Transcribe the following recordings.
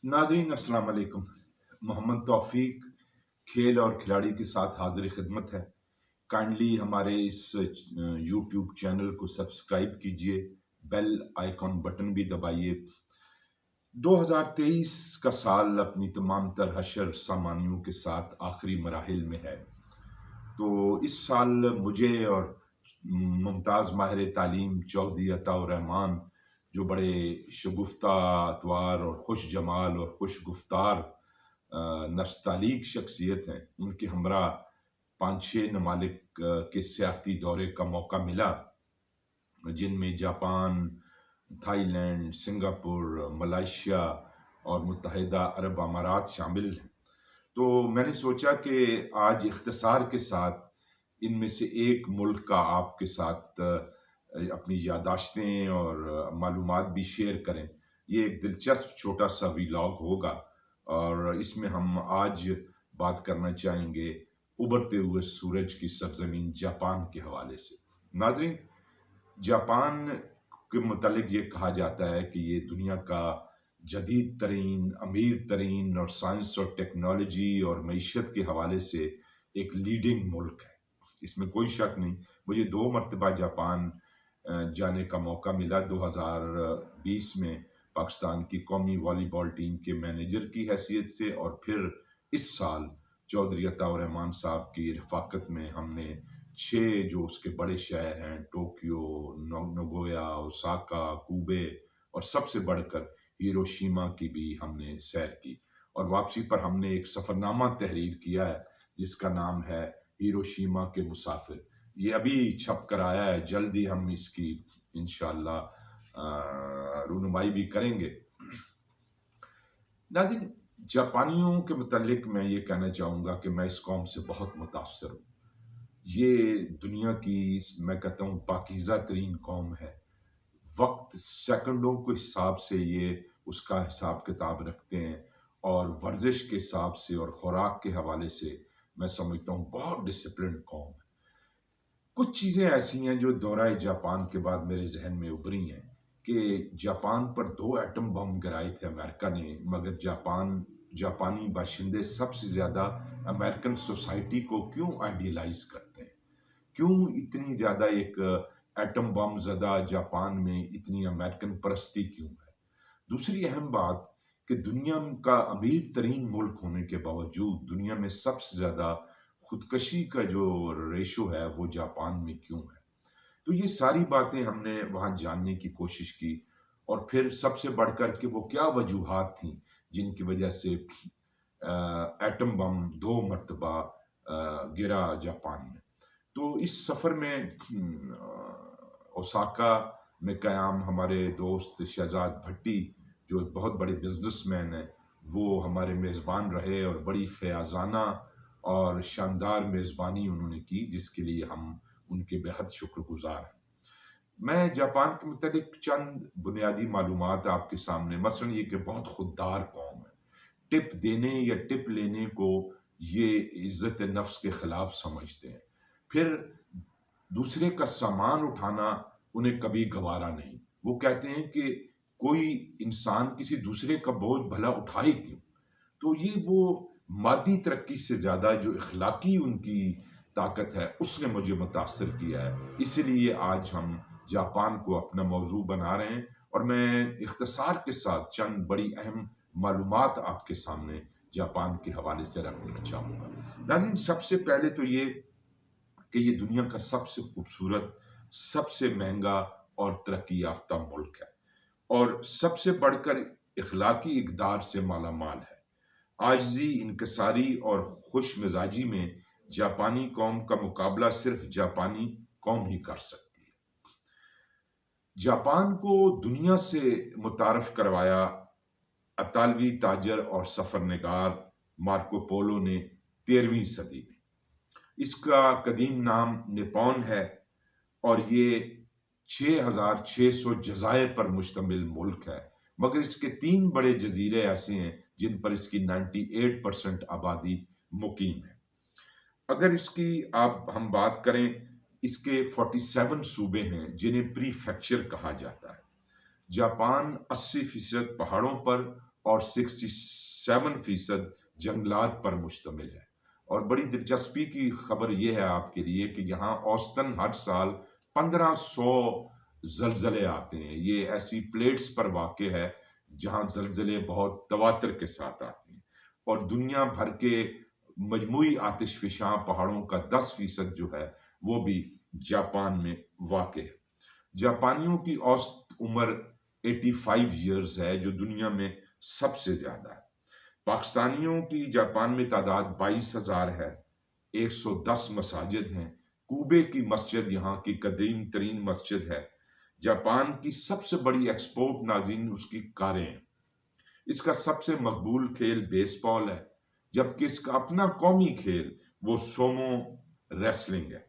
नाजरीन अस्सलाम वालेकुम। मोहम्मद तौफीक खेल और खिलाड़ी के साथ हाजिर खिदमत है। काइंडली हमारे इस यूट्यूब चैनल को सब्सक्राइब कीजिए, बेल आइकॉन बटन भी दबाइए। 2023 का साल अपनी तमाम तर हशर सामानियों के साथ आखिरी मराहिल में है। तो इस साल मुझे और मुमताज़ माहिर तालीम चौधरी अताउर रहमान, जो बड़े शगुफ्ता अतवार और खुश जमाल और खुश गुफ्तार नस्तालीक शख्सियत हैं, उनके हमरा 5-6 ममालिक के सियाहती दौरे का मौका मिला, जिनमें जापान, थाईलैंड, सिंगापुर, मलेशिया और मुत्तहिदा अरब अमारात शामिल हैं। तो मैंने सोचा कि आज इख्तिसार के साथ इनमें से एक मुल्क का आपके साथ अपनी यादाश्तें और मालूमात भी शेयर करें। ये एक दिलचस्प छोटा सा वीलॉग होगा और इसमें हम आज बात करना चाहेंगे उभरते हुए सूरज की सरजमीन जापान के हवाले से। नाज़रीन, जापान के मुतालिक ये कहा जाता है कि ये दुनिया का जदीद तरीन, अमीर तरीन और साइंस और टेक्नोलॉजी और मईशत के हवाले से एक लीडिंग मुल्क है। इसमें कोई शक नहीं। मुझे 2 मरतबा जापान जाने का मौका मिला। 2020 में पाकिस्तान की कौमी वॉलीबॉल टीम के मैनेजर की हैसियत से, और फिर इस साल चौधरी अताउर रहमान साहब की रफाकत में हमने 6 जो उसके बड़े शहर हैं, टोक्यो, नगोया, ओसाका, कूबे और सबसे बढ़कर हिरोशिमा की भी हमने सैर की। और वापसी पर हमने एक सफ़रनामा तहरीर किया है जिसका नाम है हिरोशिमा के मुसाफिर। ये अभी छप कर आया है, जल्द ही हम इसकी इंशाअल्लाह रुनुमाई भी करेंगे। नाज़रीन, जापानियों के मुतालिक मैं ये कहना चाहूँगा कि मैं इस कौम से बहुत मुतासर हूँ। ये दुनिया की, मैं कहता हूँ, पाकीज़ा तरीन कौम है। वक्त सेकंडों के हिसाब से ये उसका हिसाब किताब रखते हैं और वर्जिश के हिसाब से और खुराक के हवाले से मैं समझता हूँ बहुत डिसिप्लिन कौम है। कुछ चीज़ें ऐसी हैं जो दौराए जापान के बाद मेरे जहन में उभरी हैं कि जापान पर 2 एटम बम गिराए थे अमेरिका ने, मगर जापानी बाशिंदे सबसे ज़्यादा अमेरिकन सोसाइटी को क्यों आइडियलाइज करते हैं? क्यों इतनी ज़्यादा एक एटम बम ज़दा जापान में इतनी अमेरिकन परस्ती क्यों है? दूसरी अहम बात कि दुनिया का अमीर तरीन मुल्क होने के बावजूद दुनिया में सबसे ज़्यादा खुदकशी का जो रेशो है वो जापान में क्यों है? तो ये सारी बातें हमने वहाँ जानने की कोशिश की, और फिर सबसे बढ़कर कि वो क्या वजूहात थी जिनकी वजह से एटम बम 2 मरतबा गिरा जापान में। तो इस सफ़र में ओसाका में क़याम हमारे दोस्त शहजाद भट्टी, जो एक बहुत बड़े बिजनेसमैन हैं, वो हमारे मेज़बान रहे और बड़ी फ़याज़ाना और शानदार मेज़बानी उन्होंने की, जिसके लिए हम उनके बेहद शुक्रगुजार हैं। मैं जापान के मुतालिक चंद बुनियादी मालूमात आपके सामने, मसलन ये कि बहुत खुददार कौम है। टिप देने या टिप लेने को ये इज्जत नफ्स के खिलाफ समझते हैं। फिर दूसरे का सामान उठाना उन्हें कभी गवारा नहीं। वो कहते हैं कि कोई इंसान किसी दूसरे का बोझ भला उठाए क्यों? तो ये वो मादी तरक्की से ज़्यादा जो इखलाकी उनकी ताकत है उसने मुझे मुतासर किया है। इसीलिए आज हम जापान को अपना मौजू बना रहे हैं और मैं इख्तिसार के साथ चंद बड़ी अहम मालूमात आपके सामने जापान के हवाले से रखना चाहूँगा। नाज़रीन, सबसे पहले तो ये कि ये दुनिया का सबसे खूबसूरत, सबसे महंगा और तरक्की याफ्ता मुल्क है और सबसे बढ़कर इखलाकी इक़दार से मालामाल है। आजिज़ी, इनकिसारी और खुश मिजाजी में जापानी कौम का मुकाबला सिर्फ जापानी कौम ही कर सकती है। जापान को दुनिया से मुतारफ करवाया अतालवी ताजर और सफरनगार मार्को पोलो ने 13वीं सदी में। इसका कदीम नाम निपॉन है और ये 6600 जज़ायर पर मुश्तमिल मुल्क है, मगर इसके 3 बड़े जजीरे ऐसे हैं जिन पर इसकी 98% आबादी मुकीम है। अगर इसकी हम बात करें, इसके 47 सूबे हैं जिन्हें प्रीफेक्चर कहा जाता है। जापान 80% पहाड़ों पर اور 67% جنگلات پر مشتمل ہے۔ اور بڑی دلچسپی کی خبر یہ ہے آپ کے لیے کہ یہاں اوسطاً ہر سال 1500 زلزلے آتے ہیں۔ یہ ایسی پلیٹس پر واقع ہے جہاں زلزلے بہت تواتر کے ساتھ آتے ہیں، اور دنیا بھر کے مجموعی آتش فشاں پہاڑوں کا 10% جو ہے وہ بھی جاپان میں واقع ہے۔ جاپانیوں کی اوسط عمر 85 ایئرز ہے، جو دنیا میں سب سے زیادہ ہے۔ پاکستانیوں کی جاپان میں تعداد 22,000 ہے، 110 مساجد ہیں۔ کوبے کی مسجد یہاں کی قدیم ترین مسجد ہے۔ جاپان کی سب سے بڑی ایکسپورٹ ناظرین اس کی کاریں ہیں۔ اس کا سب سے مقبول کھیل بیس بال ہے، جبکہ اس کا اپنا قومی کھیل وہ سومو ریسلنگ ہے۔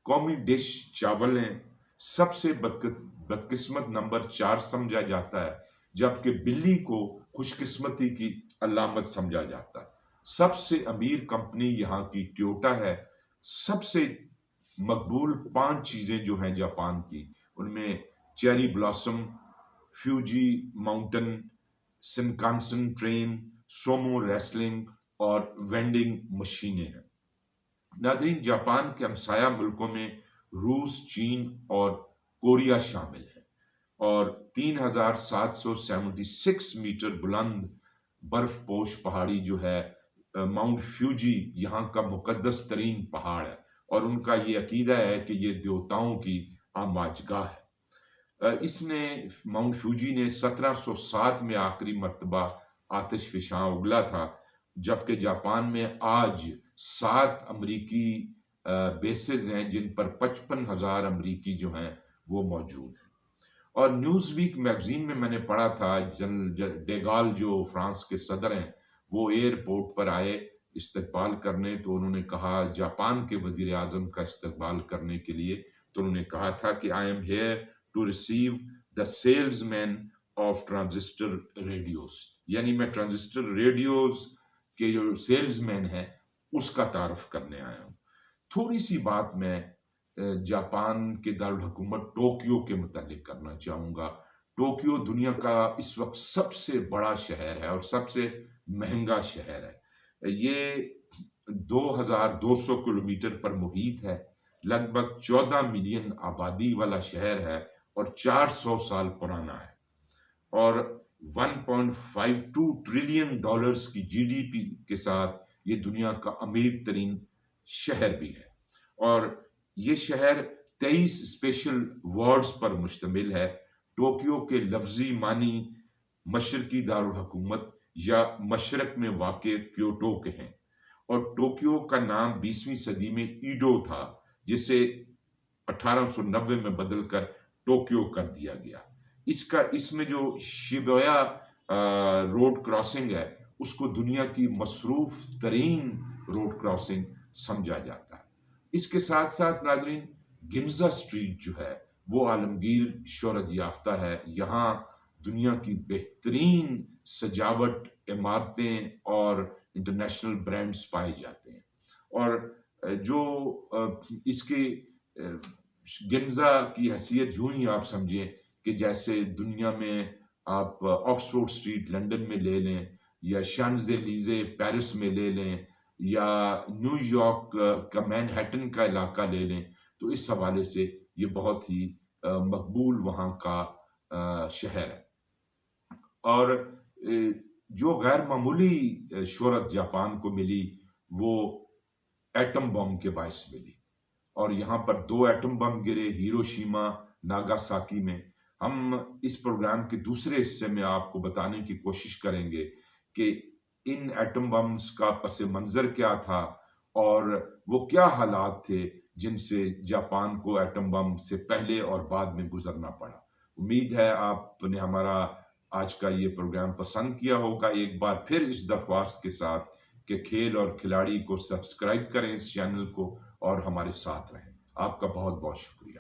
قومی ڈش چاول ہیں۔ سب سے بدقسمت نمبر 4 سمجھا جاتا ہے، جبکہ بلی کو خوش قسمتی کی علامت سمجھا جاتا ہے۔ سب سے امیر کمپنی یہاں کی ٹویوٹا ہے۔ سب سے مقبول 5 چیزیں جو ہیں جاپان کی، ان میں cherry blossom, Fuji mountain, Shinkansen train, sumo wrestling اور وینڈنگ مشینیں ہیں۔ ناظرین، جاپان کے ہمسایہ ملکوں میں روس، چین اور کوریا شامل ہے، اور 3776 میٹر بلند برف پوش پہاڑی جو ہے ماؤنٹ فیوجی یہاں کا مقدس ترین پہاڑ ہے، اور ان کا یہ عقیدہ ہے کہ یہ دیوتاؤں کی آماج گاہ ہے۔ اس نے ماؤنٹ فیوجی نے 1707 میں آخری مرتبہ آتش فشاں اگلا تھا، جبکہ جاپان میں آج 7 امریکی بیسز ہیں جن پر 55,000 امریکی جو ہیں وہ موجود ہیں۔ اور نیوز ویک میگزین میں میں نے پڑھا تھا جنرل ڈیگال جو فرانس کے صدر ہیں، وہ ایئرپورٹ پر آئے استقبال کرنے، تو انہوں نے کہا جاپان کے وزیر اعظم کا استقبال کرنے کے لیے، تو انہوں نے کہا تھا کہ I am here to receive the salesman of transistor radios, یعنی میں ٹرانزسٹر ریڈیوز کے جو سیلز مین ہے اس کا تعارف کرنے آیا ہوں۔ تھوڑی سی بات میں جاپان کے دارالحکومت ٹوکیو کے متعلق کرنا چاہوں گا۔ ٹوکیو دنیا کا اس وقت سب سے بڑا شہر ہے اور سب سے مہنگا شہر ہے۔ یہ 2200 کلومیٹر پر محیط ہے، لگ بھگ 14 ملین آبادی والا شہر ہے اور 400 سال پرانا ہے، اور $1.52 ٹریلین کی GDP کے ساتھ یہ دنیا کا امیر ترین شہر بھی ہے، اور یہ شہر 23 اسپیشل وارڈز پر مشتمل ہے۔ ٹوکیو کے لفظی معنی مشرقی دارالحکومت یا مشرق میں واقع کیوٹو کے ہیں، اور ٹوکیو کا نام 20ویں صدی میں ایڈو تھا، جسے 1890 میں بدل کر ٹوکیو کر دیا گیا۔ اس میں جو شیبویا روڈ کراسنگ ہے اس کو دنیا کی مصروف ترین روڈ کراسنگ سمجھا جاتا ہے۔ اس کے ساتھ ساتھ ناظرین، گنزا سٹریٹ جو ہے وہ عالمگیر شہرت یافتہ ہے۔ یہاں دنیا کی بہترین سجاوٹ، عمارتیں اور انٹرنیشنل برانڈز پائے جاتے ہیں، اور جو اس کے گنزا کی حیثیت یوں ہی آپ سمجھیں کہ جیسے دنیا میں آپ آکسفورڈ سٹریٹ لندن میں لے لیں، یا شانز ایلیزے پیرس میں لے لیں، یا نیو یارک کا مینہٹن کا علاقہ لے لیں، تو اس حوالے سے یہ بہت ہی مقبول وہاں کا شہر ہے۔ اور جو غیر معمولی شہرت جاپان کو ملی وہ ایٹم بم کے باعث ملی، اور یہاں پر 2 ایٹم بم گرے، ہیروشیما، ناگاساکی میں۔ ہم اس پروگرام کے دوسرے حصے میں آپ کو بتانے کی کوشش کریں گے کہ ان ایٹم بمز کا پس منظر کیا تھا اور وہ کیا حالات تھے جن سے جاپان کو ایٹم بم سے پہلے اور بعد میں گزرنا پڑا۔ امید ہے آپ نے ہمارا آج کا یہ پروگرام پسند کیا ہوگا۔ ایک بار پھر اس درخواست کے ساتھ کہ کھیل اور کھلاڑی کو سبسکرائب کریں اس چینل کو اور ہمارے ساتھ رہیں۔ آپ کا بہت بہت شکریہ۔